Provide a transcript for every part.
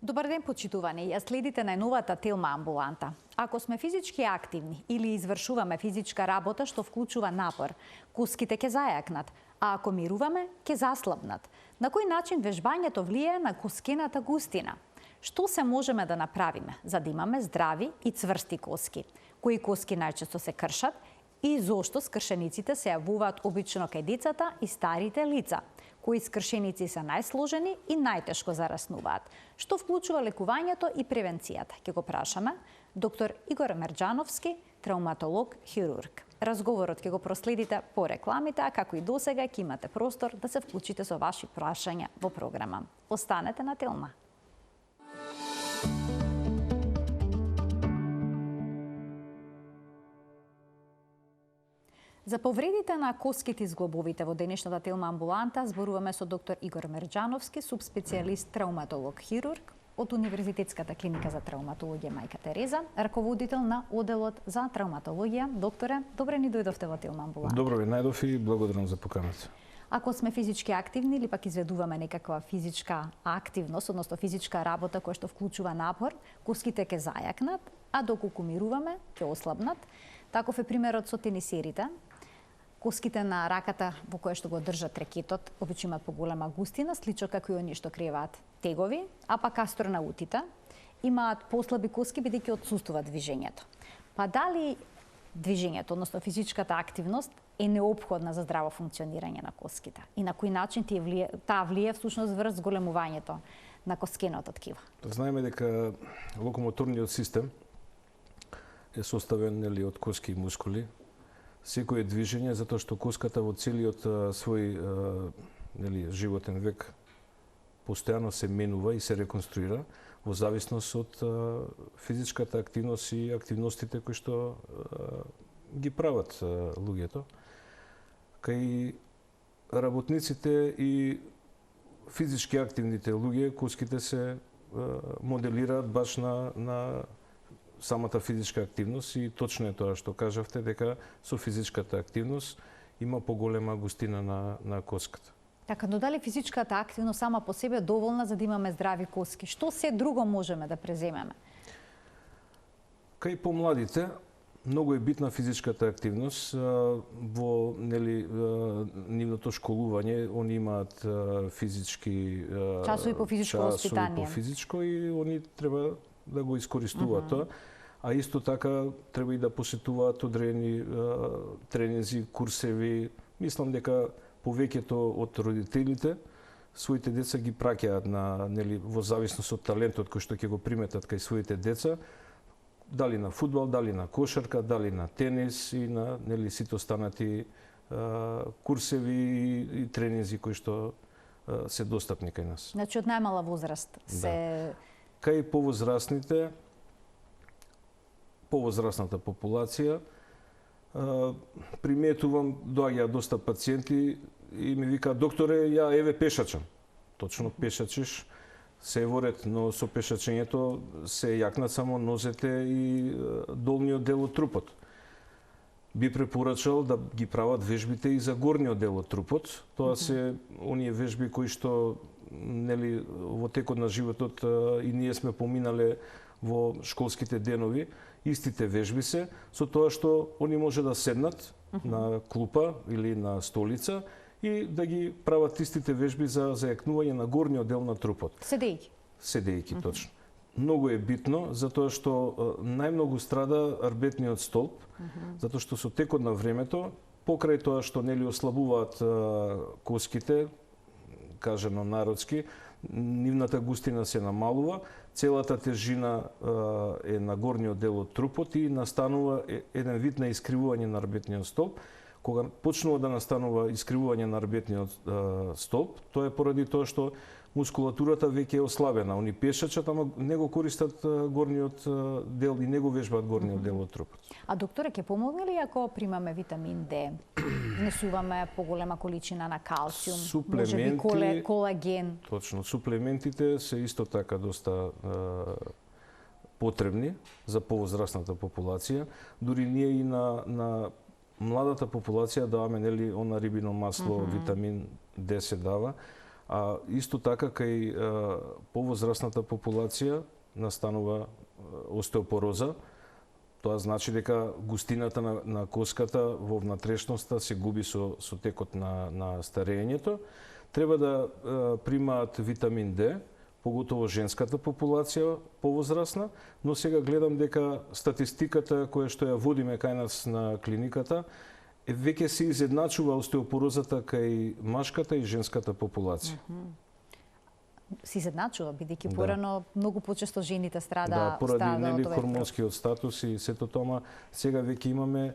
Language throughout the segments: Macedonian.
Добар ден, почитувани. Ја следите најновата Телма амбуланта. Ако сме физички активни или извршуваме физичка работа што вклучува напор, куските ќе зајакнат, а ако мируваме, ќе заслабнат. На кој начин вежбањето влијае на коскената густина? Што се можеме да направиме за да имаме здрави и цврсти коски? Кои коски најчесто се кршат и зошто скршениците се јавуваат обично кај децата и старите лица? Кои скршеници се најсложени и најтешко зараснуваат? Што вклучува лекувањето и превенцијата? Ќе го прашаме доктор Игор Мерџановски, травматолог-хирург. Разговорот ќе го проследите по рекламите, а како и досега ќе имате простор да се вклучите со ваши прашања во програма. Останете на Телма. За повредите на коските и зглобовите во денешната Телма амбуланта зборуваме со доктор Игор Мерџановски, субспецијалист травматолог-хирург од Универзитетската клиника за травматологија Мајка Тереза, раководител на оделот за травматологија. Докторе, добре ни дојдовте во Телма амбуланта. Добро ви најдов и благодарам за поканата. Ако сме физички активни или пак изведуваме некаква физичка активност, односно физичка работа која што вклучува напор, коските ќе зајакнат, а доколку мируваме, ќе ослабнат. Таков е примерот со тенисерите. Коските на раката во која што го држат рекетот обично имаат поголема густина, слично како и оние што креvaат тегови, а пак астронаутите имаат послаби коски бидејќи отсуствува движењето. Па дали движењето, односно физичката активност е неопходна за здраво функционирање на коските? И на кој начин таа влие всушност врз зголемувањето на коскеното ткиво? Знаеме дека локомоторниот систем е составен од коски и мускули. Секое движење, затоа што коската во целиот свој животен век постојано се менува и се реконструира во зависност од физичката активност и активностите кои што ги прават луѓето. Кај работниците и физички активните луѓе, коските се моделираат баш на самата физичка активност и точно е тоа што кажавте, дека со физичката активност има поголема густина на коската. Така, но дали физичката активност сама по себе доволна за да имаме здрави коски? Што се друго можеме да преземеме? Кај помладите многу е битна физичката активност во нивното школување. Они имаат физички часови по физичко воспитание. И они треба да го искористуваат тоа, а исто така треба и да посетуваат одредени тренинзи, курсеви. Мислам дека повеќето од родителите своите деца ги праќаат во зависност од талентот кој што ќе го приметат кај своите деца, дали на фудбал, дали на кошарка, дали на тенис и на сите останати курсеви и тренинзи кои што се достапни кај нас. Значи од најмала возраст се... Кај повозрастната популација, приметувам, доаѓаат доста пациенти и ми викаат: докторе, ја еве пешачам. Точно пешачиш, се во ред, но со пешачењето се јакнат само нозете и долниот дел од трупот. Би препорачал да ги прават вежбите и за горниот дел од трупот. Тоа се оние вежби кои што во текот на животот и ние сме поминале во школските денови, истите вежби се, со тоа што они може да седнат на клупа или на столица и да ги прават истите вежби за зајакнување на горниот дел на трупот. Седејќи. Седејќи, точно. Многу е битно, затоа што најмногу страда арбетниот столб, затоа што со текот на времето, покрај тоа што ослабуваат коските, кажано народски, нивната густина се намалува, целата тежина е на горниот дел од трупот и настанува еден вид на искривување на арбетниот столб. Кога почнува да настанува искривување на арбетниот столб, тоа е поради тоа што мускулатурата веќе е ослабена. Они пешачат, ама не го користат горниот дел и не го вежбаат горниот дел од трупот. А докторе, ќе помогне ли ако примаме витамин Д, внесуваме поголема количина на калциум, можеби колаген? Точно, суплементите се исто така доста потребни за повозрастната популација. Дури ние и на младата популација даваме она рибино масло, витамин Д се дава. А исто така кај повозрасната популација настанува остеопороза. Тоа значи дека густината на коската во внатрешноста се губи со текот на старењето. Треба да примаат витамин Д, поготово женската популација повозрасна, но сега гледам дека статистиката која што ја водиме кај нас на клиниката веќе се изедначува остеопорозата кај машката и женската популација. Се изедначува, бидејќи порано многу почесто жените страда Да, поради нели од хормонскиот статус и сето тоа, сега веќе имаме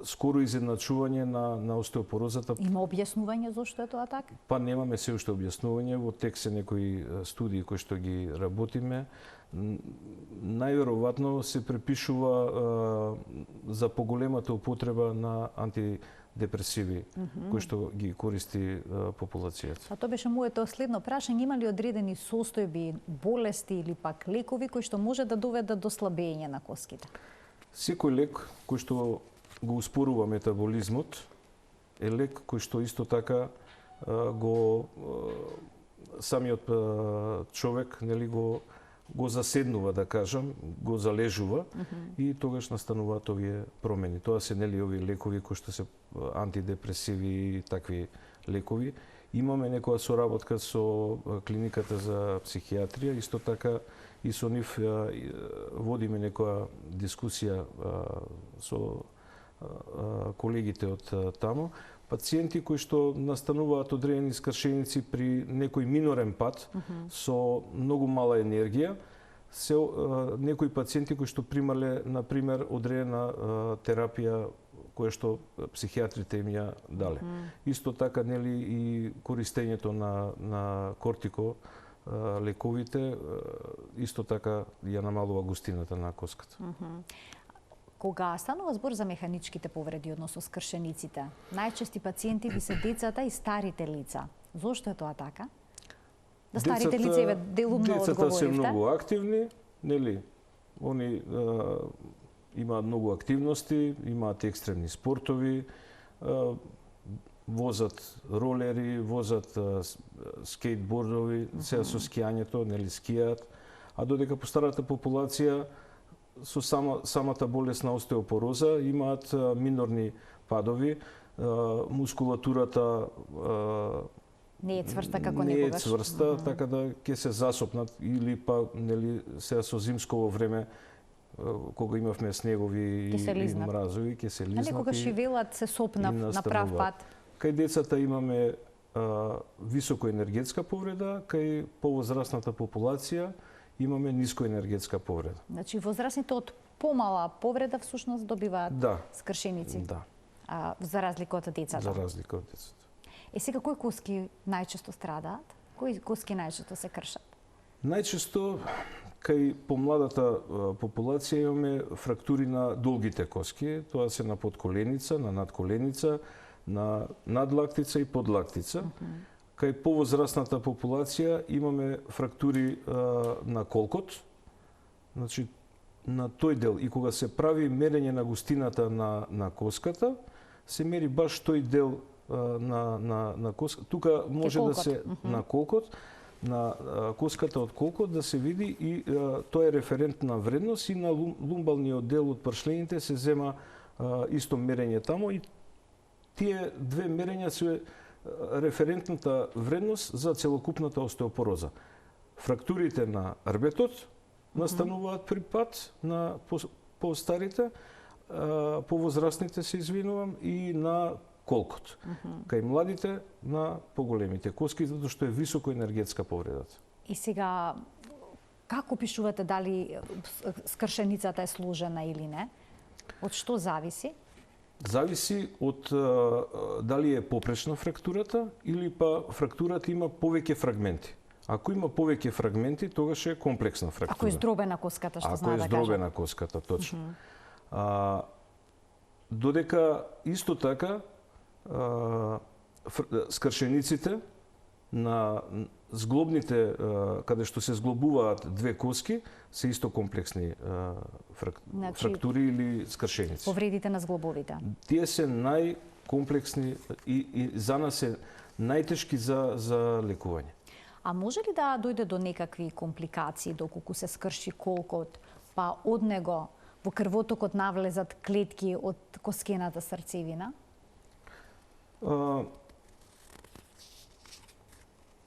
скоро изедначување на остеопорозата. Има објаснување зошто е тоа така? Па немаме се уште објаснување, во тек се некои студии кои што ги работиме. Најверојатно се препишува за поголемата употреба на антидепресиви кои што ги користи популацијата. А тоа беше моето следно прашање, има ли одредени состојби, болести или пак лекови кои што може да доведат до слабење на коските? Секој лек кој што го успорува метаболизмот е лек кој што исто така го самиот човек нели го заседнува, да кажам, го залежува и тогаш настануваат овие промени. Тоа се нели овие лекови кои што се антидепресиви и такви лекови. Имаме некоја соработка со клиниката за психијатрија, исто така и со нив водиме некоја дискусија со колегите од таму. Пациенти кои што настануваат одредени скршеници при некој минорен пат со многу мала енергија, се некои пациенти кои што примале на пример одредена терапија која што психијатрите им ја дале. Исто така нели и користењето на кортико лековите исто така ја намалува густината на коската. Кога станува збор за механичките повреди, односно скршениците, најчести пациенти би се децата и старите лица. Зошто е тоа така? Да старите лица еве делумно одговоривте. Децата се многу активни, нели? Они имаат многу активности, имаат екстремни спортови, возат ролери, возат скейтбордови, сега со скијањето, нели скијаат, а додека постарата популација со самата болест на остеопороза имаат минорни падови, мускулатурата не е цврста како некогаш. Не е цврста, така да ќе се засопнат или па нели сега со зимсково време кога имавме снегови и мразови, ќе се лизнат. А некогаш и велат се сопнав на прав пат. Кај децата имаме високо енергетска повреда, кај повозрасната популација имаме ниско енергетска повреда. Значи возрастните од помала повреда всушност добиваат скршеници. Да. За разлика од децата. За разлика од децата. Сега кои коски најчесто страдаат? Кои коски најчесто се кршат? Најчесто кај помладата популација имаме фрактури на долгите коски, тоа се на подколеница, на надколеница, на надлактица и подлактица. Кај повозрасната популација имаме фрактури на колкот, значи на тој дел. И кога се прави мерење на густината на коската, се мери баш тој дел на коската. Тука може да се на колкот, на коската од колкот да се види и тоа е референтна вредност и на лумбалниот дел од пршлените се зема исто мерење таму и тие две мерења се референтната вредност за целокупната остеопороза. Фрактурите на рбетот настануваат при пат на постарите, повозрастните се извинувам, и на колкот. Кај младите на поголемите коски, затоа што е високо енергетска повредата. И сега, како пишувате дали скршеницата е сложена или не? Од што зависи? Зависи од дали е попречна фрактурата или па фрактурата има повеќе фрагменти. Ако има повеќе фрагменти, тогаш е комплексна фрактура. Ако е здробена коската, што знае да кажа. Ако е здробена коската, точно. Додека исто така скршениците на зглобните, каде што се зглобуваат две коски, се исто комплексни фрактури или скршеници. Повредите на зглобовите. Тие се најкомплексни и за нас е најтешки за лекување. А може ли да дојде до некакви компликации доколку се скрши колкот, па од него во крвотокот навлезат клетки од коскената срцевина?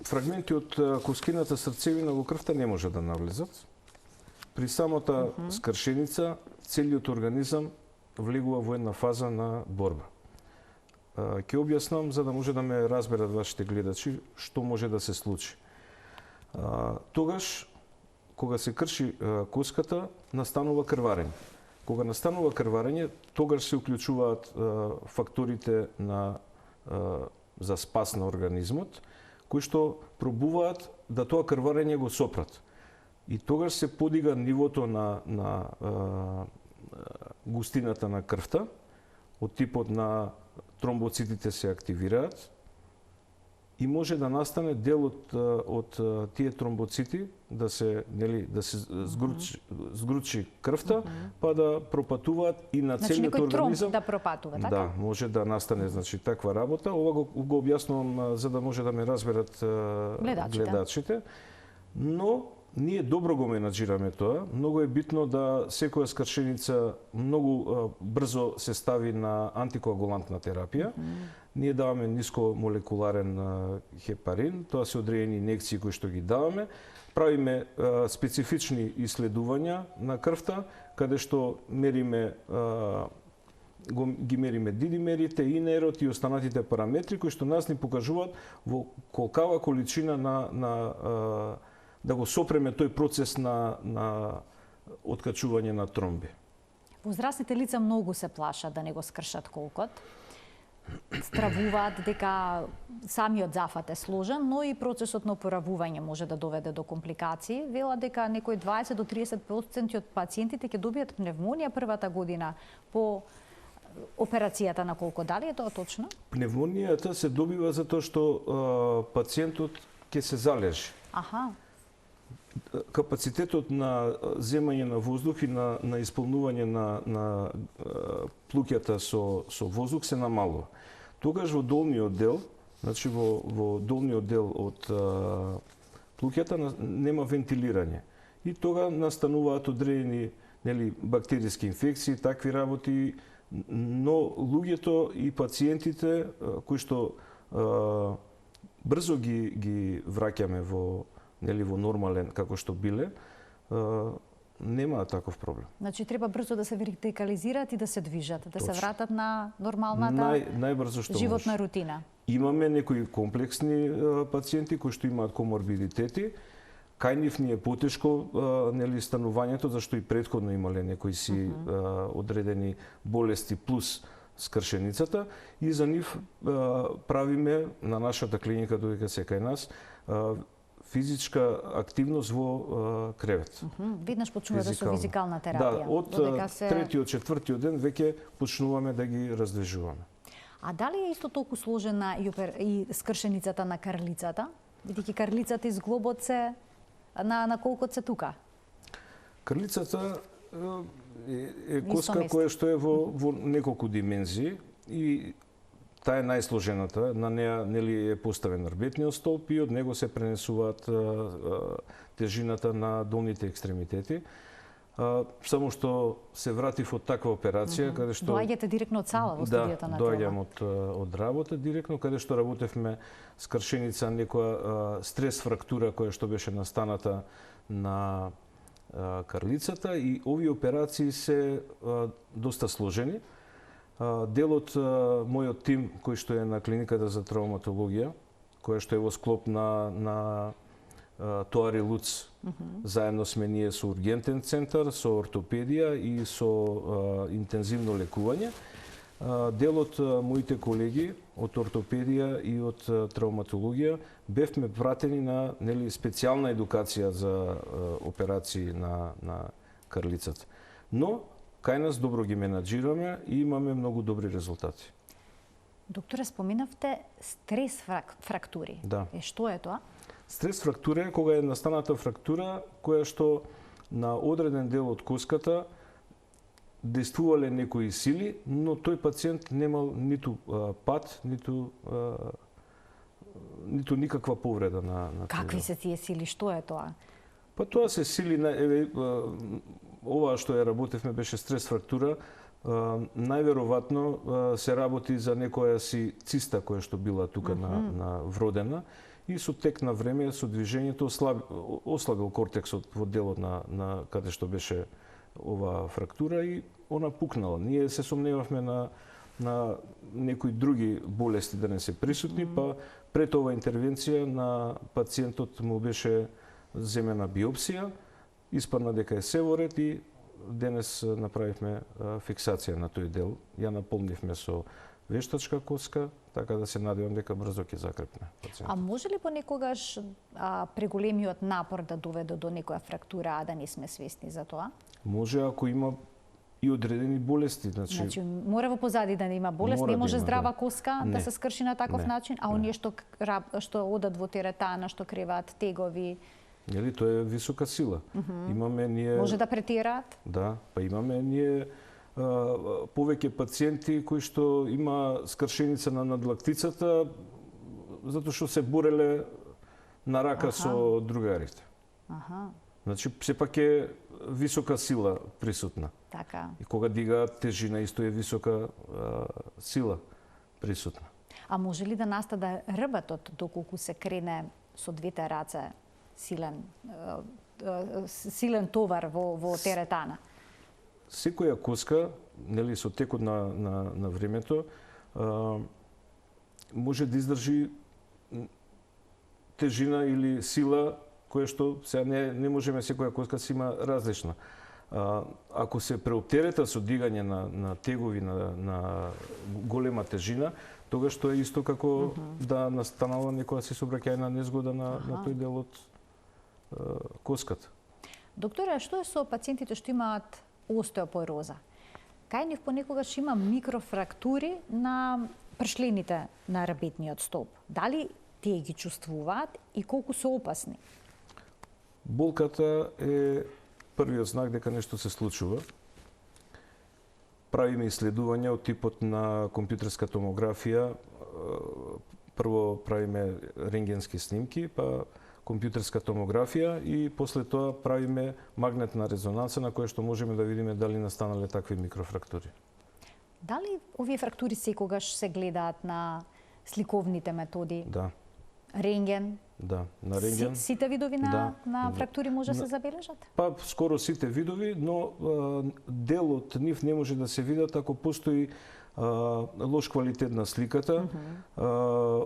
Фрагменти од коскената срцевина во крвта не може да навлезат. При самата скршеница целиот организам влегува во една фаза на борба. Ќе објаснам за да може да ме разберат вашите гледачи што може да се случи. Тогаш кога се крши коската, настанува крварење. Кога настанува крварење, тогаш се уклучуваат факторите за спас на организмот, кои што пробуваат да тоа крварење го сопрат. И тогаш се подига нивото на густината на крвта, од типот на тромбоцитите се активираат и може да настане дел од тие тромбоцити да се згручи крвта, па да пропатуваат и на целиот некој организам. тромб да пропатува, така? Да, може да настане таква работа. Ова го објаснувам за да може да ме разберат гледачите. Но ние добро го менаџираме тоа. Многу е битно да секоја скршеница многу брзо се стави на антикоагулантна терапија. Ние даваме нискомолекуларен хепарин, тоа се одредени инекции кои што ги даваме. Правиме специфични исследувања на крвта, каде што мериме ги мериме дидимерите, инерот и останатите параметри кои што нас ни покажуваат во колкава количина да го сопреме тој процес на откачување на тромби. Возрастните лица многу се плашат да не го скршат колкот. Стравуваат дека самиот зафат е сложен, но и процесот на опоравување може да доведе до компликации. Вела дека некои 20 до 30% од пациентите ќе добијат пневмонија првата година по операцијата на колко. Дали е тоа точно? Пневмонијата се добива затоа што пациентот ќе се залежи. Аха. Капацитетот на земање на воздух и на исполнување на плуќата со воздух се намалува. Тогаш во долниот дел, значи во долниот дел од плуќата нема вентилирање. И тога настануваат одредени бактериски инфекции, такви работи, но луѓето и пациентите кои што брзо ги враќаме во нормален како што биле, нема таков проблем. Значи треба брзо да се вертикализираат и да се движат, да се вратат на нормалната најбрзо што животна може. рутина. Имаме некои комплексни пациенти кои што имаат коморбидитети. Кај нив ни е потешко станувањето, зашто и претходно имале некои си одредени болести плюс скршеницата и за нив правиме на нашата клиника додека се кај нас физичка активност во кревет. Виднаш почнувате со физикална терапија. Да, од третиот, четвртиот ден веќе почнуваме да ги раздвижуваме. А дали е исто толку сложена и скршеницата на карлицата? Бидејќи карлицата и зглобот се на колкот се тука? Карлицата е коска која што е во неколку димензии и таа е најсложената. На неа е поставен рбетниот столб и од него се пренесуваат тежината на долните екстремитети. Само што се вратив од таква операција, каде што доаѓате директно од сала во студиото на Телма. Да, доаѓам од работа директно, каде што работевме скршеница некоја стрес фрактура која што беше настаната на карлицата и овие операции се доста сложени. Дел од мојот тим кој што е на клиниката за травматологија, која што е во склоп на Тоари Луц, заедно сме ние со ургентен центар, со ортопедија и со интензивно лекување. Дел од моите колеги од ортопедија и од травматологија бевме пратени на специјална едукација за операции на карлицата. Но кај нас добро ги менаџираме и имаме многу добри резултати. Докторе, споминавте стрес фрактури. Да. Што е тоа? Стрес фрактура е кога е настаната фрактура која што на одреден дел од коската действувале некои сили, но тој пациент немал ниту пат, ниту ниту никаква повреда на Какви се тие сили? Што е тоа? Па тоа се сили на ова што ја работевме беше стрес фрактура. Најверојатно се работи за некоја си циста која што била тука на вродена и со тек на време со движењето ослабил кортексот во делот на каде што беше ова фрактура и она пукнала. Ние се сомневавме на некои други болести да не се присутни, па пред ова интервенција на пациентот му беше земена биопсија, испадна дека е севоред и денес направивме фиксација на тој дел. Ја наполнивме со вештачка коска, така да се надевам дека брзо ќе закрепне пациентот. А може ли понекогаш преголемиот напор да доведе до некоја фрактура, а да не сме свесни за тоа? Може ако има и одредени болести, Значи мора во позади да има болест, не може здрава коска да се скрши на таков начин, а оние што одат во теретана, што креваат тегови, нели тоа е висока сила. Имаме ние може да претераат? Да, па имаме ние повеќе пациенти кои што има скршеница на надлактицата затоа што се бореле на рака со другарите. Значи сепак е висока сила присутна. Така. И кога дигаат тежина исто е висока сила присутна. А може ли да настаде рбатот доколку се крене со двете раце силен товар во теретана? Секоја коска, нели со текот на времето, може да издржи тежина или сила која што сега не можеме, секоја коска си има различна. Ако се преоптерета со дигање на тегови на голема тежина, тогаш тоа е исто како да настанала некоја си сообраќајна незгода на тој дел од коската. Докторе, што е со пациентите што имаат остеопороза? Кај нив понекогаш има микрофрактури на пршлените на ребетниот столб. Дали тие ги чувствуваат и колку се опасни? Болката е првиот знак дека нешто се случува. Правиме исследувања од типот на компјутерска томографија. Прво правиме рентгенски снимки, па компјутерска томографија и после тоа правиме магнетна резонанца на која што можеме да видиме дали настанале такви микрофрактури. Дали овие фрактури секогаш се гледаат на сликовните методи? Да. Рентген? Да, на рентген. Сите видови на фрактури може да се забележат? Па скоро сите видови, но дел од нив не може да се видат ако постои лош квалитет на сликата,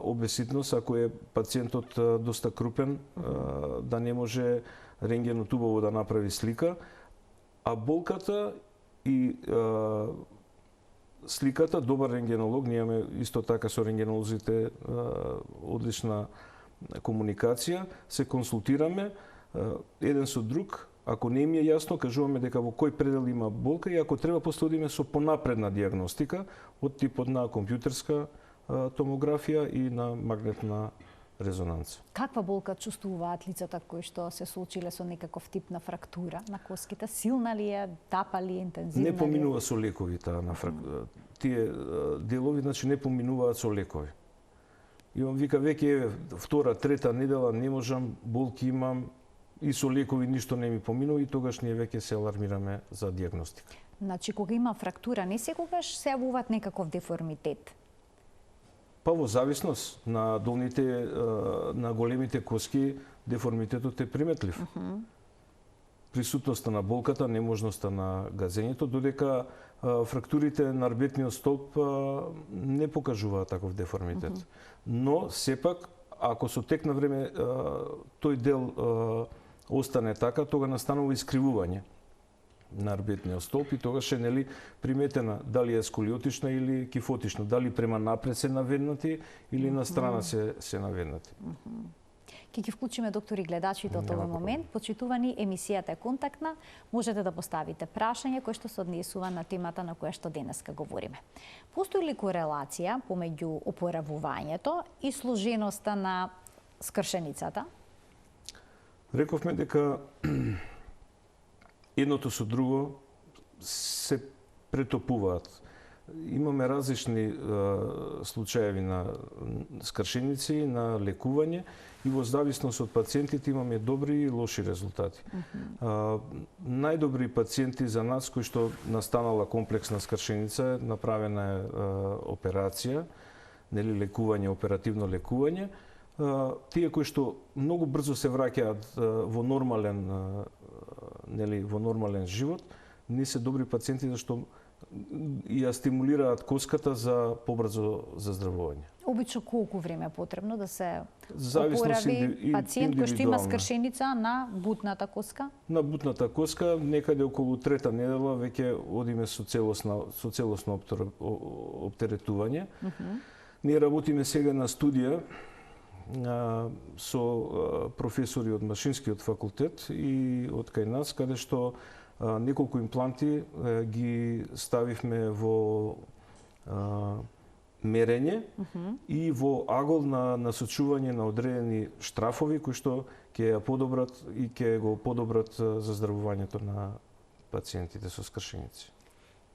обеситност, ако е пациентот доста крупен, да не може рентгенот убаво да направи слика, а болката и сликата, добар рентгенолог, ние имаме исто така со рентгенолозите одлична комуникација, се консултираме еден со друг. Ако не им е јасно, кажуваме дека во кој предел има болка и ако треба последиме со понапредна диагностика од типот на компјутерска томографија и на магнетна резонанца. Каква болка чувствуваат лицата кои што се соочиле со некаков тип на фрактура на коските? Силна ли е, тапа ли, интензивна ли? Не поминува со лекови таа на тие делови, значи не поминуваат со лекови. Имам вика веќе втора, трета недела не можам, болки имам и со лекови ништо не ми поминува и тогаш ние веќе се алармираме за диагностика. Значи кога има фрактура не секогаш се јавуваат некаков деформитет? Па во зависност на долните, на големите коски, деформитетот е приметлив. Присутноста на болката, неможноста на газењето, додека фрактурите на рбетниот столб не покажуваат таков деформитет. Но сепак, ако со тек на време тој дел остане така, тога настанува искривување на рбетниот столб и тогаш е нели приметена дали е сколиотична или кифотична, дали према напред се наведнати или на страна се наведнати. Ке ги вклучиме доктори гледачите од овој момент. Почитувани, емисијата е контактна. Можете да поставите прашање кој што се однесува на темата на која што денеска говориме. Постои ли корелација помеѓу опоравувањето и сложеноста на скршеницата? Рековме дека едното со друго се претопуваат. Имаме различни случаеви на скршеници, на лекување и во зависност од пациентите имаме добри и лоши резултати. Најдобри пациенти за нас кои што настанала комплексна скршеница, направена е операција, нели лекување, оперативно лекување, тие кои што многу брзо се враќаат во нормален живот, не се добри пациенти зашто ја стимулираат коската за побрзо заздравување. Обично колку време е потребно да се Зависност опорави пациент кој што има скршеница на бутната коска? На бутната коска некаде околу трета недела веќе одиме со целосно оптеретување. Ние работиме сега на студија со професори од Машинскиот факултет и од кај нас, каде што неколку импланти ги ставивме во мерење и во агол на насочување на одредени штрафови кои што ќе ја подобрат и ќе го подобрат заздравувањето на пациентите со скршеници.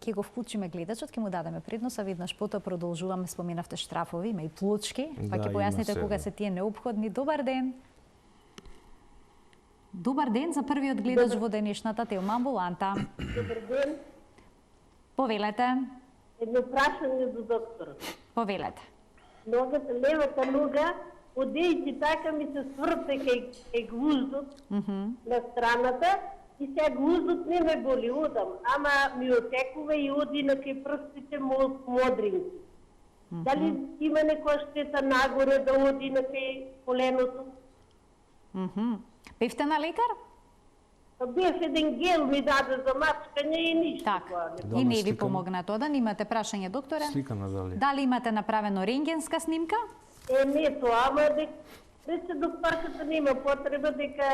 Ќе го вклучиме гледачот, ќе му дадеме предност, а веднаш потоа продолжуваме, споменавте штрафови, има и плочки, па ќе појасните кога се тие неопходни. Добар ден. Добар ден за првиот гледач во денешната Телма амбуланта. Добар ден. Повелете. Едно прашање до докторот. Повелете. Ногата, левата нога, одејќи така ми се сврте кај гвуздот на страната и сега гвуздот не ме боли, одам, ама ми отекува и оди на кај прстите модринки. Дали има некоја штета нагоре да оди на кај коленото? Бевте на лекар? Бев еден гел ми даде за мачкање и ништо. Така, и не ви помогна тоа, да имате прашање, докторе? Слика надали. Дали имате направено рентгенска снимка? Не тоа, ама рече докторката нема потреба дека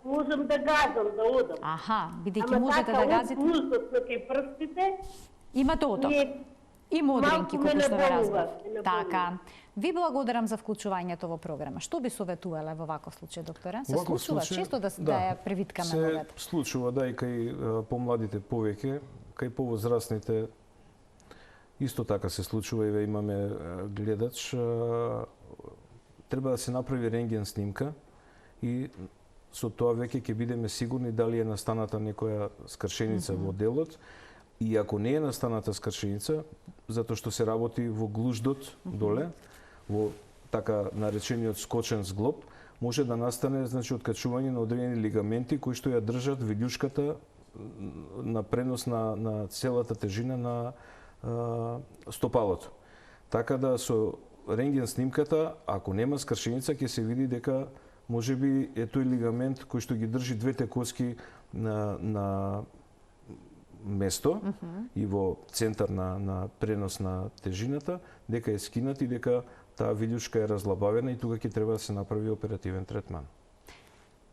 можам да газам, да одам. Аха, бидејќи можете да газите. Ама така, од на кај прстите, Имате ото. И модринки, малку ме колку што ве наболува, разбрав. ме наболува. Така. Ви благодарам за вклучувањето во програма. Што би советувале во ваков случај, докторе? Се Ваков случува случај, често да ја превиткаме се ногата. случува да и кај помладите повеќе, кај повозрастните исто така се случува и имаме гледач. Треба да се направи рентген снимка и со тоа веќе ќе бидеме сигурни дали е настаната некоја скршеница во делот. И ако не е настаната скршеница, затоа што се работи во глуждот доле, во така наречениот скочен зглоб, може да настане откачување на одредени лигаменти кои што ја држат вилјушката на пренос на целата тежина на стопалото. Така да со рентген снимката, ако нема скршеница, ќе се види дека можеби е тој лигамент кој што ги држи двете коски на место и во центар на пренос на тежината, дека е скинат и дека таа вилјушка е разлабавена и тука ќе треба да се направи оперативен третман.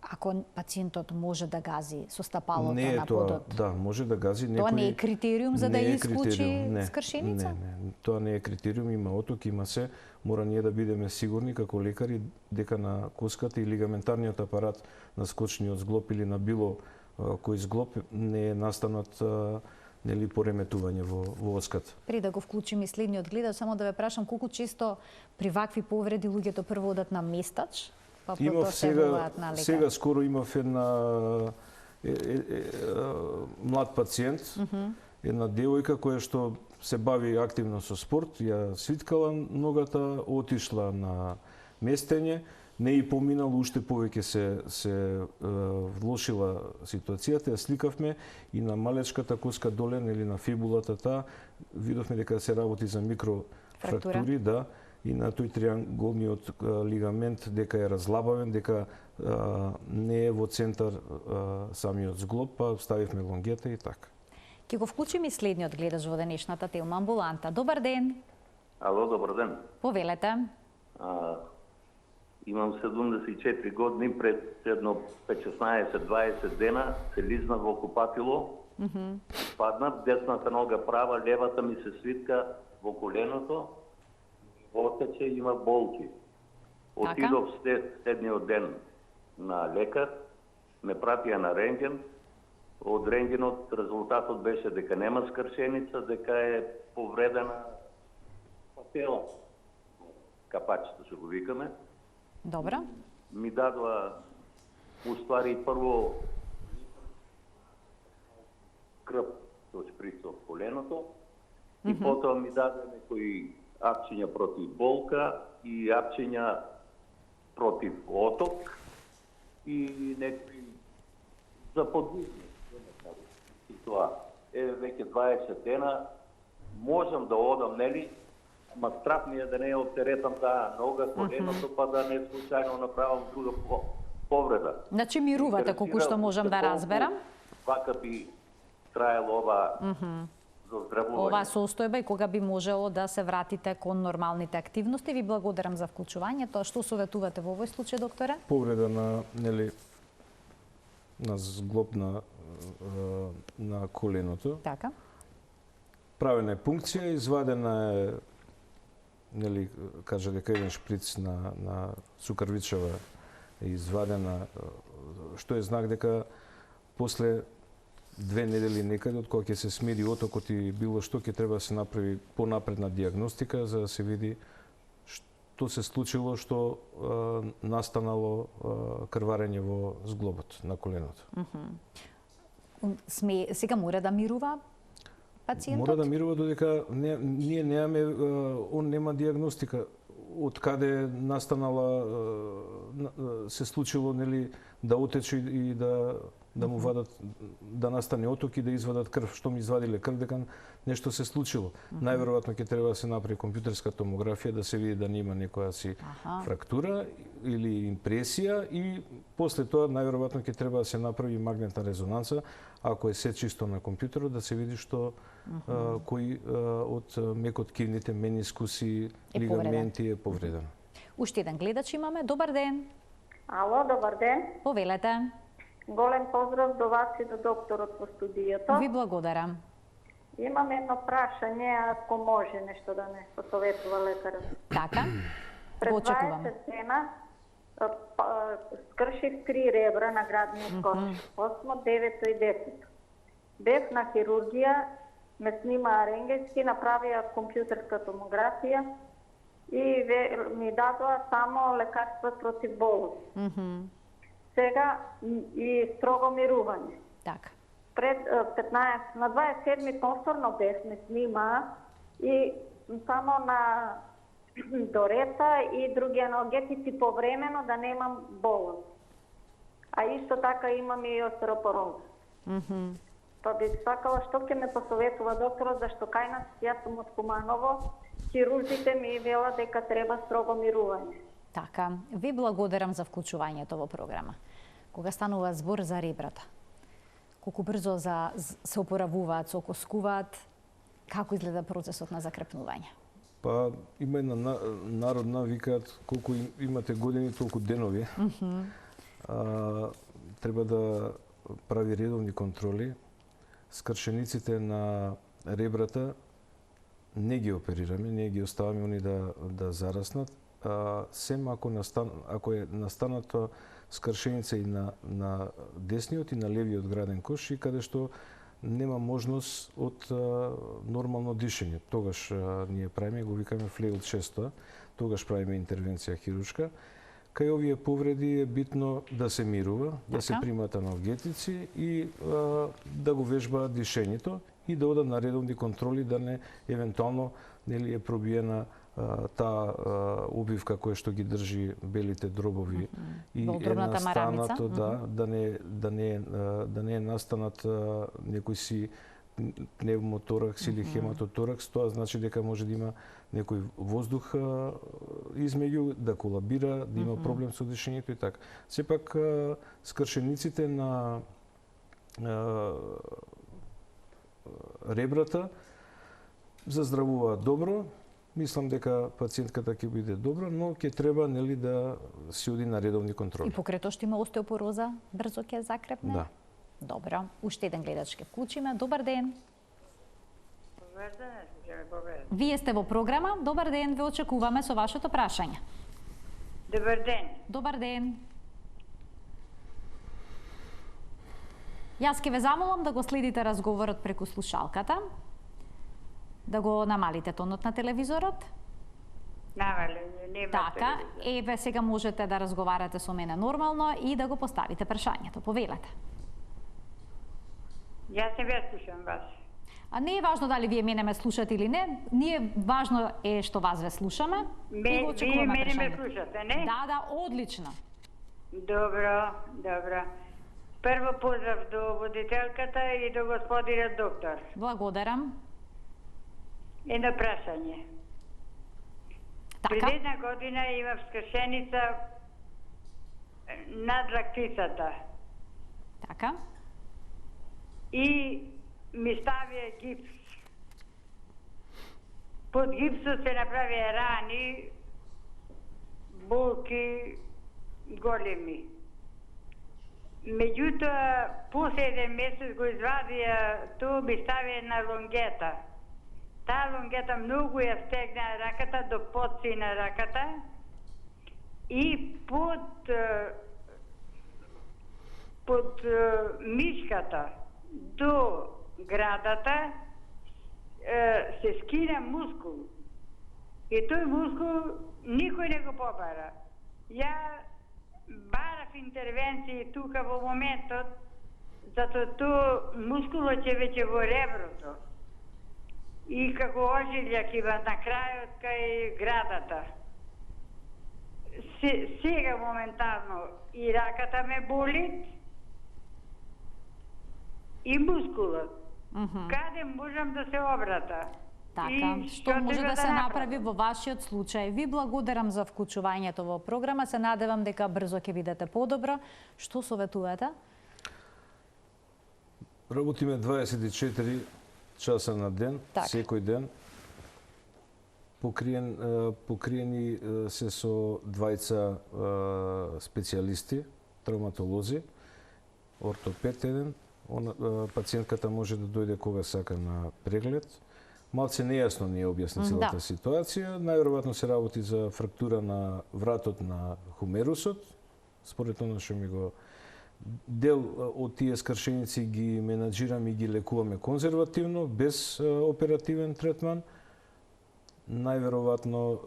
Ако пациентот може да гази со стапалото не на подот, да, може да гази некој. Тоа не е критериум за да не е исклучи критериум, скршеница? Не, тоа не е критериум, има оток, има се. Мора ние да бидеме сигурни како лекари дека на коската и лигаментарниот апарат на скочниот зглоб или на било кој зглоб не е настанат нели пореметување во оската. При да го вклучим и следниот гледач, само да ве прашам колку често при вакви повреди луѓето прво одат на местач, па потоа се јавуваат на лекар. Сега скоро имав една млад пациент, една девојка која што се бави активно со спорт, ја свиткала ногата, отишла на местење, не и поминало, уште повеќе се влошила ситуацијата, ја сликавме и на малечката коска доле, или на фибулата таа, видовме дека се работи за микрофрактури, да, и на тој трианголниот лигамент дека е разлабавен, дека не е во центар самиот зглоб, па ставивме лонгета и така. Ќе го вклучим и следниот гледач во денешната Телма амбуланта. Добар ден. Ало, добар ден. Повелете. Имам 74 години, пред едно 16-20 дена се лизнав во купатило, паднав, десната нога права, левата ми се свитка во коленото, отече, има болки. Отидов следниот ден на лекар, ме пратија на рентген Од рентгенот резултатот беше дека нема скршеница, дека е повредена патела. Капачето што го викаме. Добро. Ми дадоа уствари прво крв со шприц од коленото и потоа ми даде некои апчиња против болка и апчиња против оток и некои за подвижност. И тоа е веќе 20 дена, можам да одам, нели? Ама страх ми е да не оптеретам таа нога, коленото, па да не случајно направам друга повреда. Значи мирувате, колку што можам да разберам. Вака би траело ова заздравување. Ова состојба и кога би можело да се вратите кон нормалните активности. Ви благодарам за вклучувањето. Што советувате во овој случај, докторе? Повреда на, нели, на зглоб на коленото. Така. Правена е пункција, извадена е, нели, кажа дека еден шприц на сукарвичава е извадена, што е знак дека после 2 недели некаде, од кога ќе се смири отокот и било што, ќе треба да се направи понапредна диагностика за да се види што се случило, што настанало крварење во зглобот на коленото. Сега мора да мирува пациентот? Мора да мирува додека ние немаме, он нема диагностика од каде настанала, се случило, нели, да отече и да му вадат, да настане оток и да извадат крв. Што ми извадиле крв, дека нешто се случило. Најверојатно ќе треба да се направи компјутерска томографија, да се види да нема некоја си фрактура или импресија и после тоа најверојатно ќе треба да се направи магнетна резонанца, ако е се чисто на компјутерот, да се види што кој од мекоткивните менискуси, лигаменти е повреден. Уште еден гледач имаме. Добар ден. Ало, добар ден. Повелете. Голем поздрав до вас и до докторот во студијото. Ви благодарам. Имам едно прашање, ако може нешто да не посоветува лекарот. Така. Пред Го очекуваме. 20 дена скрших 3 ребра на градниот кош. 8, 9 и 10. Бев на хирургија, ме снимаа рентгенски, направија компјутерска томографија и ми дадоа само лекарства против болост. Сега и строго мирување. Така. Пред 15 на 27 повторно бев ме снимаа и само на дорета и други аналгетици повремено да немам болост. А исто така имам и остеропороз. Па би сакала што ќе ме посоветува докторот, зашто кај нас, јас сум од Куманово, хирурзите ми велат дека треба строго мирување. Така. Ви благодарам за вклучувањето во програма. Кога станува збор за ребрата, колку брзо се опоравуваат, се окоскуваат, како изгледа процесот на закрепнување? Па има една народна, викаат колку имате години, толку денови. Треба да прави редовни контроли. Скршениците на ребрата не ги оперираме, не ги оставаме они да зараснат. Сем ако е настанато скршеница и на десниот и на левиот граден кош и каде што нема можност од нормално дишење. Тогаш ние правиме, го викаме флеил 600, тогаш правиме интервенција хируршка. Кај овие повреди е битно да се мирува, да се примат аналгетици и да го вежба дишењето и да одат на редовни контроли, да не евентуално нели е пробиена таа убивка која што ги држи белите дробови и е настанато да не е настанат некој си пневмоторакс или хематоторакс, тоа значи дека може да има некој воздух измеѓу, да колабира, да има проблем со дишењето и така. Сепак скршениците на ребрата заздравуваат добро. Мислам дека пациентката ќе биде добра, но ќе треба нели да се оди на редовни контроли. И покрај тоа што има остеопороза, брзо ќе закрепне? Да. Добро. Уште еден гледач ќе вклучиме. Добар ден. Добар ден, Вие сте во програма. Добар ден, ве очекуваме со вашето прашање. Добар ден. Добар ден. Јас ќе ве замолам да го следите разговорот преку слушалката, да го намалите тонот на телевизорот. Намали, нема Така, телевизор. еве сега можете да разговарате со мене нормално и да го поставите прашањето. Повелете. Јас не ве слушам вас. А не е важно дали вие мене ме слушате или не, ние важно е што вас ве слушаме и го Вие очекуваме мене ме прашањето. слушате, не? Да, одлично. Добро, добро. Прво поздрав до водителката и до господинот доктор. Благодарам. Едно прашање. Пред Така, една година имав скршеница над лактицата така. и ми ставија гипс. Под гипсот се направија рани, болки големи. Меѓутоа, после еден месец го извадија, тоа ми ставија на лонгета. Таа лонгета многу ја стегна раката до подци на раката и под мишката до градата се скина мускул. И тој мускул никој не го побара. Ја барав интервенции тука во моментот, затоа тој мускулот е веќе во реброто. И како ожилјак има на крајот кај градата. Сега моментално и раката ме боли, и мускулот. Каде можам да се обрата? Така, И што може треба да се направи направам? во вашиот случај? Ви благодарам за вклучувањето во програма, се надевам дека брзо ќе видите подобро. Што советувате? Работиме 24 часа на ден, Така. секој ден. Покриени се со двајца специјалисти, травматолози, ортопед еден. Пациентката може да дојде кога сака на преглед. Малце нејасно ни е објасни целата Да. ситуација. Најверојатно се работи за фрактура на вратот на хумерусот, според она што ми го дел од тие скршеници ги менаџираме и ги лекуваме конзервативно, без оперативен третман. Најверојатно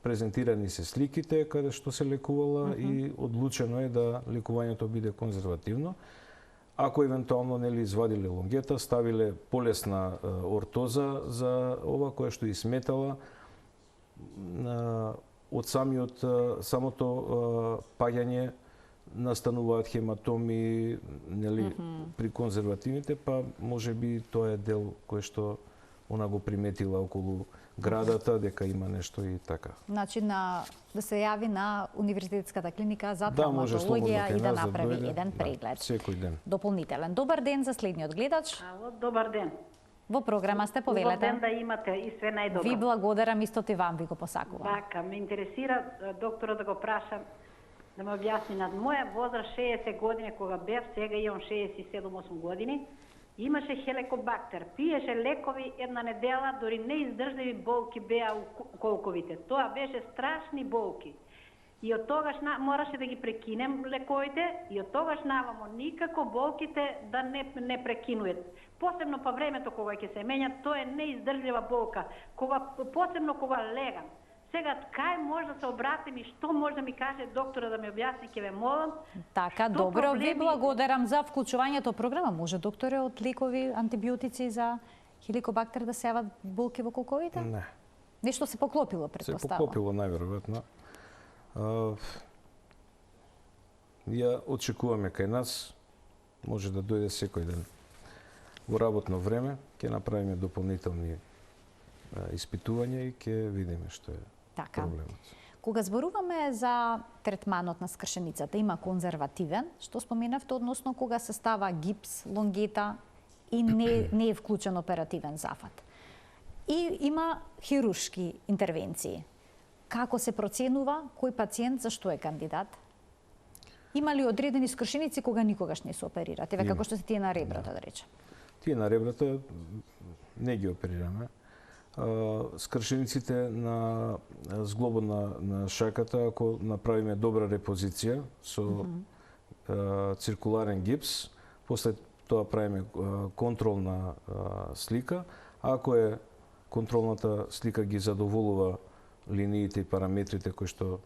презентирани се сликите каде што се лекувала и одлучено е да лекувањето биде конзервативно. Ако евентуално нели извадиле лонгета, ставиле полесна ортоза за ова која што и сметала од самото паѓање настануваат хематоми, нели при конзервативните, па можеби тоа е дел кој што она го приметила околу градата дека има нешто и така. Значи да се јави на универзитетската клиника за Да, може слободно травматологија кај и да нас направи дојде. еден Да, преглед. секој ден. Дополнителен. Добар ден за следниот гледач. Ало, добар ден. Во програма сте, Убав ден повелете. да имате и све најдобро. Ви благодарам, истото и вам ви го посакувам. Така, ме интересира доктора да го прашам, да ме објасни над моја возраст 60 години кога бев, сега имам 67-8 години, имаше хеликобактер, пиеше лекови една недела, дори неиздржливи болки беа у колковите. Тоа беше страшни болки. И од тогаш мораше да ги прекинем лековите и од тогаш навамо никако болките да не прекинуат. Посебно по времето кога ќе се менјат, тоа е неиздржлива болка. Посебно кога легам. Сега, кај може да се обратим и што може да ми каже доктора да ми објасни, ќе ве молам. Така, Што добро, ви проблеми- благодарам за вклучувањето в програма. Може, докторе, од лекови, антибиотици за хеликобактер да се јават болки во колковите? Не. Нешто се поклопило, Се предпоставам. поклопило најверојатно. Ја очекуваме кај нас, може да дојде секој ден во работно време, ќе направиме дополнителни испитувања и ќе видиме што е Така. проблемот. Кога зборуваме за третманот на скршеницата, има конзервативен, што споменавте, односно кога се става гипс, лонгета и не е вклучен оперативен зафат. И има хируршки интервенции. Како се проценува кој пациент за што е кандидат? Има ли одредени скршеници кога никогаш не се оперират? Еве Има. како што се тие на ребрата, да речем. Тие на ребрата не ги оперираме. Скршениците на зглобот на шаката, ако направиме добра репозиција со циркуларен гипс, после тоа правиме контролна слика. Ако е контролната слика ги задоволува линиите и параметрите кои што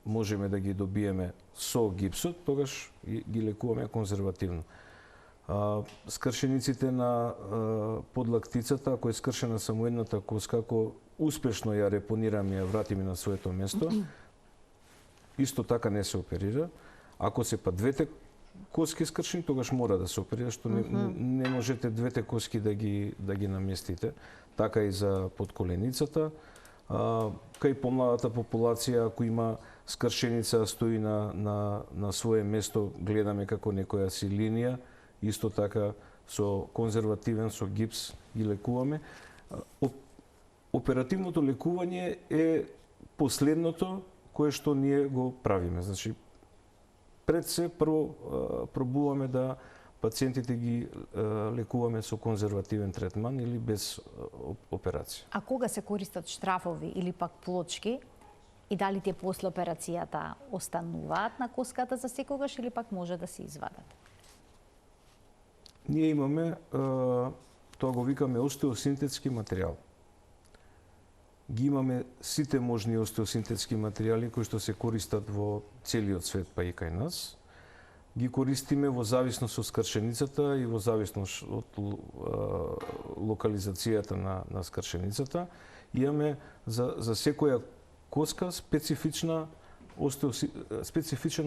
можеме да ги добиеме со гипсот, тогаш ги лекуваме конзервативно. Скршениците на подлактицата, ако е скршена само едната коска, ако успешно ја репонираме и ја вратиме на своето место, исто така не се оперира. Ако се па двете коски скршени, тогаш мора да се оперира, што не можете двете коски да ги наместите. Така и за подколеницата. Кај помладата популација, ако има скршеница, стои на свое место, гледаме како некоја си линија, исто така со конзервативен, со гипс ги лекуваме. Оперативното лекување е последното кое што ние го правиме. Значи, пред се прво пробуваме да пациентите ги лекуваме со конзервативен третман или без операција. А кога се користат штрафови или пак плочки, и дали тие после операцијата остануваат на коската за секогаш или пак може да се извадат? Ние имаме, тоа го викаме остеосинтетски материјал. Ги имаме сите можни остеосинтетски материјали кои што се користат во целиот свет, па и кај нас. Ги користиме во зависност од скршеницата и во зависност од локализацијата на скршеницата. Имаме за секоја коска специфичен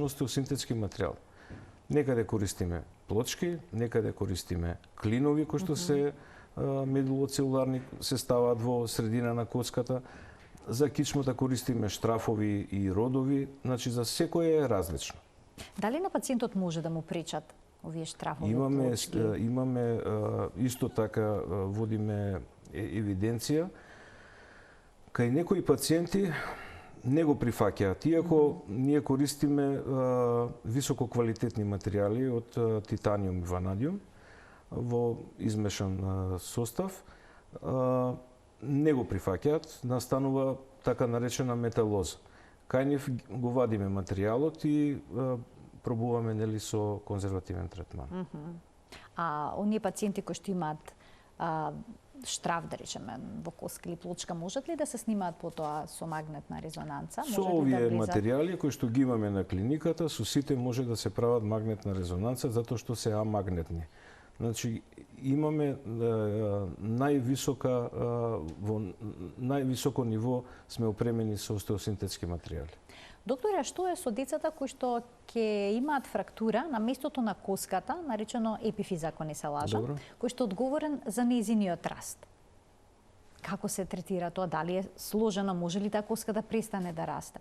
остеосинтетски материјал. Некаде користиме плочки, некаде користиме клинови кои што се медулоцелуларни, се ставаат во средина на коската. За кичмата користиме штрафови и родови, значи за секој е различно. Дали на пациентот може да му пречат овие штрафови? Имаме исто така водиме евиденција. Кај некои пациенти не го прифаќаат, иако ние користиме високо квалитетни материјали од титаниум и ванадиум во измешан состав, не го прифаќаат, настанува така наречена металоза. Кај нив го вадиме материјалот и пробуваме нели со конзервативен третман. А оние пациенти кои што имаат штраф, да речеме, во коска или плочка, можат ли да се снимаат потоа со магнетна резонанца? Со овие материјали кои што ги имаме на клиниката, со сите може да се прават магнетна резонанца затоа што се амагнетни. Значи, имаме во највисоко ниво сме опремени со остеосинтетски материјали. Докторе, а што е со децата кои што ќе имаат фрактура на местото на коската, наречено епифиз, ако не се лажам, кој што е одговорен за нејзиниот раст? Како се третира тоа? Дали е сложено? Може ли таа коска да престане да расте?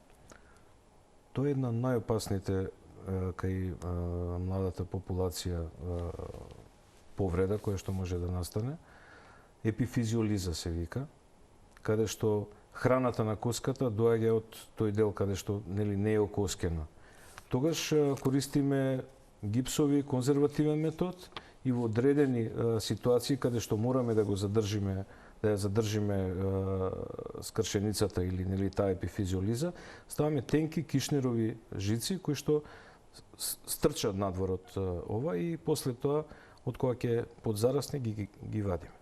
Тоа е една најопасните кај младата популација повреда која што може да настане. Епифизиолиза се вика, каде што храната на коската доаѓа од тој дел каде што нели не е окоскена. Тогаш користиме гипсови конзервативен метод и во одредени ситуации каде што мораме да го задржиме, да ја задржиме скршеницата или нели таа епифизиолиза, ставаме тенки кишнерови жици кои што стрчат надвор од ова и после тоа од кога ќе подзарасне ги вадиме.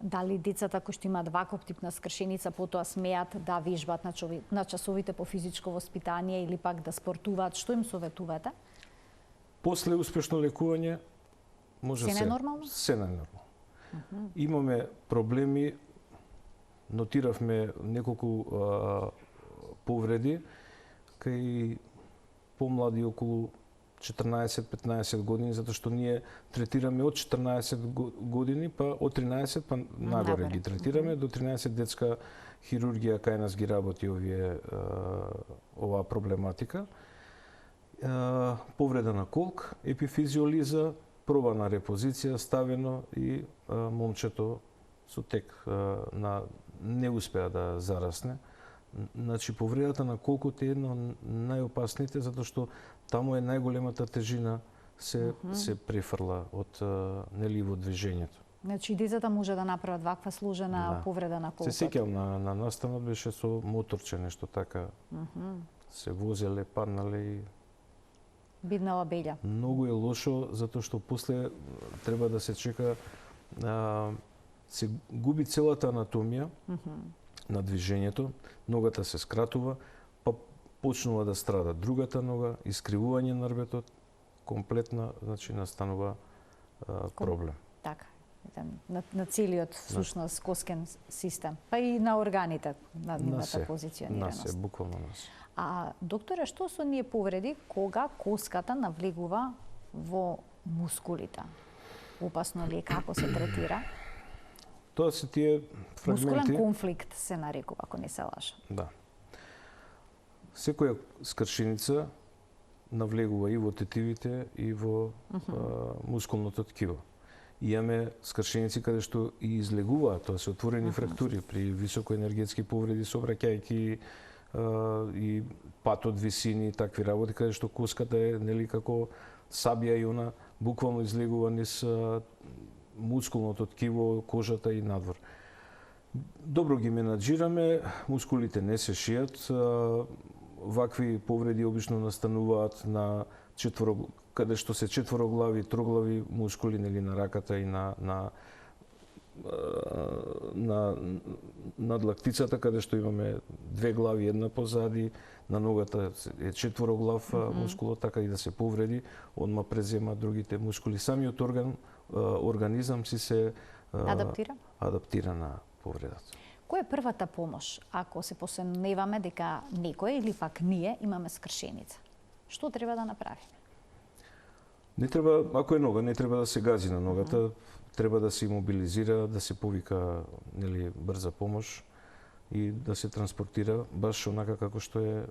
Дали децата кои што имаат ваков тип на скршеница потоа смеат да вежбат на часовите по физичко воспитание или пак да спортуваат? Што им советувате? После успешно лекување може се. Се нормално? Се нормално. Имаме проблеми, нотиравме неколку повреди кај помлади околу 14-15 години, затоа што ние третираме од 14 години, па од 13 па нагоре ги третираме, до 13 детска хирургија кај нас ги работи оваа проблематика. Повреда на колк, епифизиолиза, проба на репозиција ставено и момчето со тек не успеа да зарасне. Значи, повредата на колкот е една од најопасните, затоа што таму е најголемата тежина се префрла од неливо движењето. Значи, децата може да направат ваква сложена повреда на колкот. Се сеќавам на настанот беше со моторче, нешто така. Се возеле, паднале и Биднава белја. Многу е лошо затоа што после треба да се чека, се губи целата анатомија на движењето, ногата се скратува, па почнува да страда другата нога, искривување на рбетот, комплетна, значи настанува проблем. Така, на целиот всушност коскен систем, па и на органите на нивната позиционираност. На се, буквално на се. А докторе, што со ние повреди кога коската навлегува во мускулите? Опасно ли е, како се третира? Тоа се тие фрагменти. Мускулен конфликт се нарекува, ако не се лажам. Да. Секоја скршеница навлегува и во тетивите и во мускулното ткиво. Имаме скршеници каде што и излегуваат, тоа се отворени фрактури при високоенергетски повреди, сообраќајки и патот, висини и такви работи, каде што коската е нели како сабија и она буквално излегува низ мускулното ткиво, кожата и надвор. Добро ги менаџираме, мускулите не се шијат, вакви повреди обично настануваат на каде што се четвороглави, троглави мускули, нели на раката и на надлактицата, каде што имаме две глави, една позади, на ногата е четвороглав мускулот, така и да се повреди, одма презема другите мускули. Самиот организам си се адаптира на повредата. Која е првата помош ако се посомневаме дека некој или пак ние имаме скршеница? Што треба да направиме? Не треба, ако е нога, не треба да се гази на ногата, треба да се имобилизира, да се повика нели брза помош и да се транспортира баш онака како што е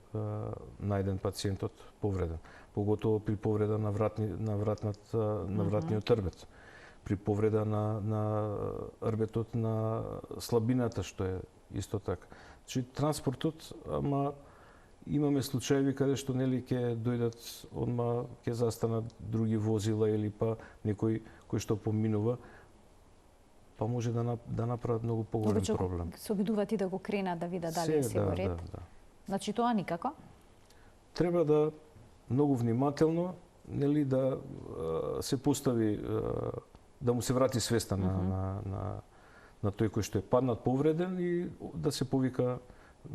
најден пациентот повреден. Поготово при повреда на вратниот рбет, при повреда на рбетот на слабината, што е исто така. Значи транспортот, ама имаме случаеви каде што нели ќе дојдат одма ќе застанат други возила или па некој кој што поминува, па може да направат многу поголем проблем. Се обидуваат и да го кренат да видат дали е се во ред. Да. Значи тоа никако? Треба да многу внимателно нели да се постави да му се врати свеста на тој кој што е паднат повреден и да се повика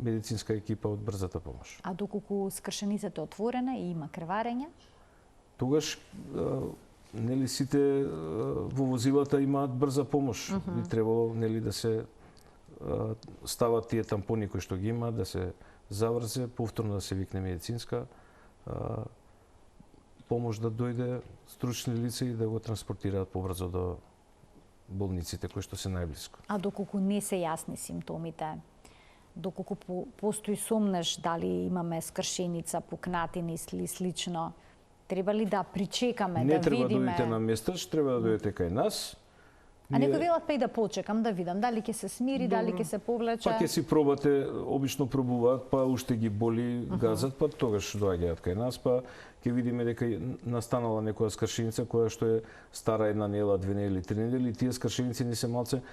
медицинска екипа од брзата помош. А доколку скршеницата е отворена и има крварење? Тогаш нели сите во возилата имаат брза помош. Би требало нели да се стават тие тампони кои што ги има, да се заврзе, повторно да се викне медицинска помош да дојде, стручни лица и да го транспортираат побрзо до болниците кои што се најблиску. А доколку не се јасни симптомите, доколку постои сомнеш дали имаме скршеница, пукнатини или слично, треба ли да причекаме, не да видиме? Не треба да дојдете на местаж, треба да дојдете кај нас. А некој велат па и да почекам, да видам дали ќе се смири, дали ќе се повлече. Па ќе си пробате, обично пробуваат, па уште ги боли, газат, па тогаш доаѓаат кај нас, па ќе видиме дека настанала некоја скршеница која што е стара една недела, 2 недели, 3 недели, тие скршеници не се малце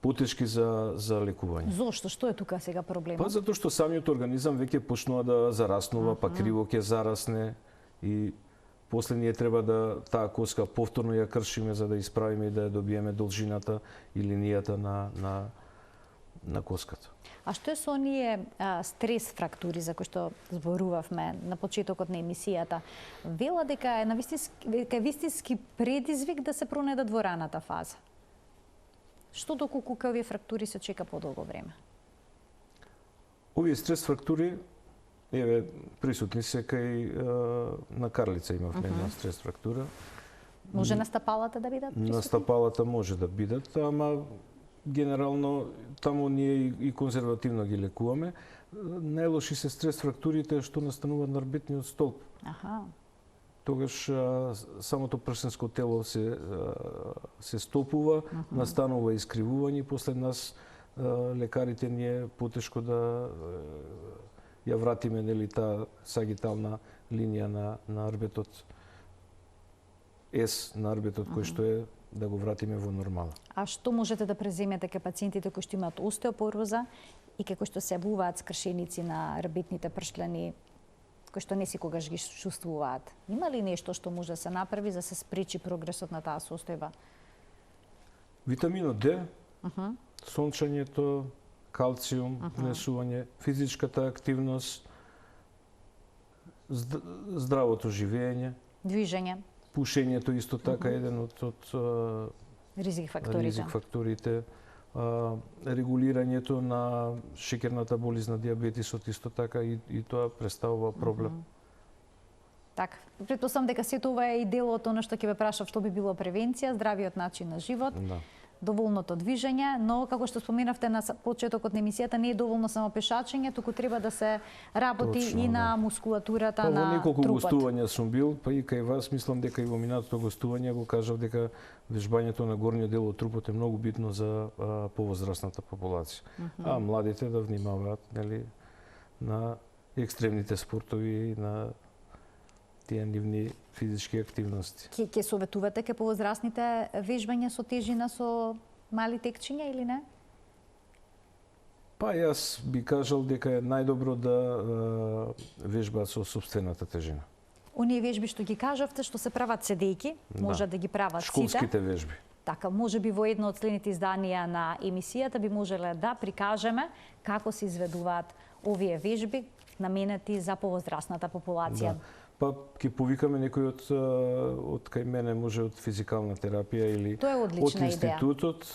потешки за лекување. Зошто? Што е тука сега проблемот? Па затоа што самиот организам веќе почнува да зараснува, па криво ќе зарасне и после ние треба да таа коска повторно ја кршиме за да исправиме и да ја добиеме должината и линијата на коската. А што е со оние стрес фрактури за кои што зборувавме на почетокот на емисијата? Вела дека е вистински предизвик да се пронедат во раната фаза. Што доколку овие фрактури се чека подолго време? Овие стрес фрактури еве присутни се кај на Карлица имавме една стрес фрактура. Може на стапалата да бидат присутни? На стапалата може да бидат, ама генерално таму ние и конзервативно ги лекуваме. Најлоши се стрес фрактурите што настануваат на рбетниот столб. Тогаш самото пршенско тело се стопува, настанува искривување, после нас лекарите ние потешко да ја вратиме нели таа сагитална линија на рбетот на рбетот кој што е да го вратиме во нормала. А што можете да преземете кај пациентите кои што имаат остеопороза и кај кои што се јавуваат скршеници на рбетните пршлени кои што не секогаш ги чувствуваат. Има ли нешто што може да се направи за да се спречи прогресот на таа состојба? Витаминот Д, сончењето, калциум, внесување, физичката активност, здравото живење, Движење, пушењето исто така еден од ризик факторите, регулирањето на шеќерната болизна, диабетисот исто така и тоа представува проблем. Така, претпоставам дека сето ова е и дел од она што ќе ве прашав, што би било превенција, здравиот начин на живот, Да. доволното движење, но како што споменавте на почетокот на емисијата, не е доволно само пешачење, туку треба да се работи Точно, и на да. мускулатурата Па во на неколку трупот. гостувања сум бил, па и кај вас, мислам дека и во минатото гостување го кажав дека вежбањето на горниот дел од трупот е многу битно за повозрасната популација. А младите да внимаваат, нели, на екстремните спортови и на тие нивни физички активности. Ќе советувате ке повозрасните вежбање со тежина со мали текчиња или не? Па јас би кажал дека е најдобро да вежбаат со сопствената тежина. Оние вежби што ги кажавте, што се прават седејки, може да ги прават сите. Школските вежби. Така, може би во едно од следните изданија на емисијата би можеле да прикажеме како се изведуваат овие вежби наменети за повозрасната популација. Да. Па ќе повикаме некој од кај мене, може од физикална терапија или Тоа е од одлична идеја. институтот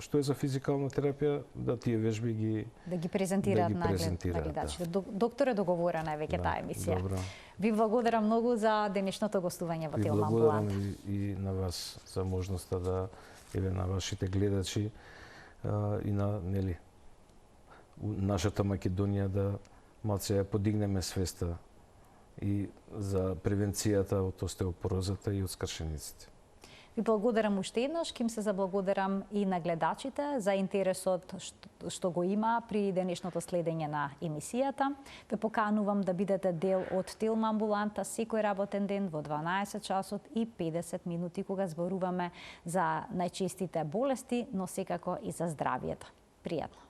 што е за физикална терапија, да тие вежби ги Да ги презентираат да ги на презентираат, гледачите. Докторе, договорена е веќе таа емисија. Добро. Ви благодарам многу за денешното гостување во Ви Телма благодарам Амбуланта. и на вас за можноста да еве на вашите гледачи и на нели нашата Македонија да малце ја подигнеме свеста и за превенцијата од остеопорозата и од скршениците. Ви благодарам уште еднаш, ким се заблагодарам и на гледачите за интересот што го има при денешното следење на емисијата. Ве поканувам да бидете дел од Телма Амбуланта секој работен ден во 12 часот и 50 минути кога зборуваме за најчестите болести, но секако и за здравието. Пријатно.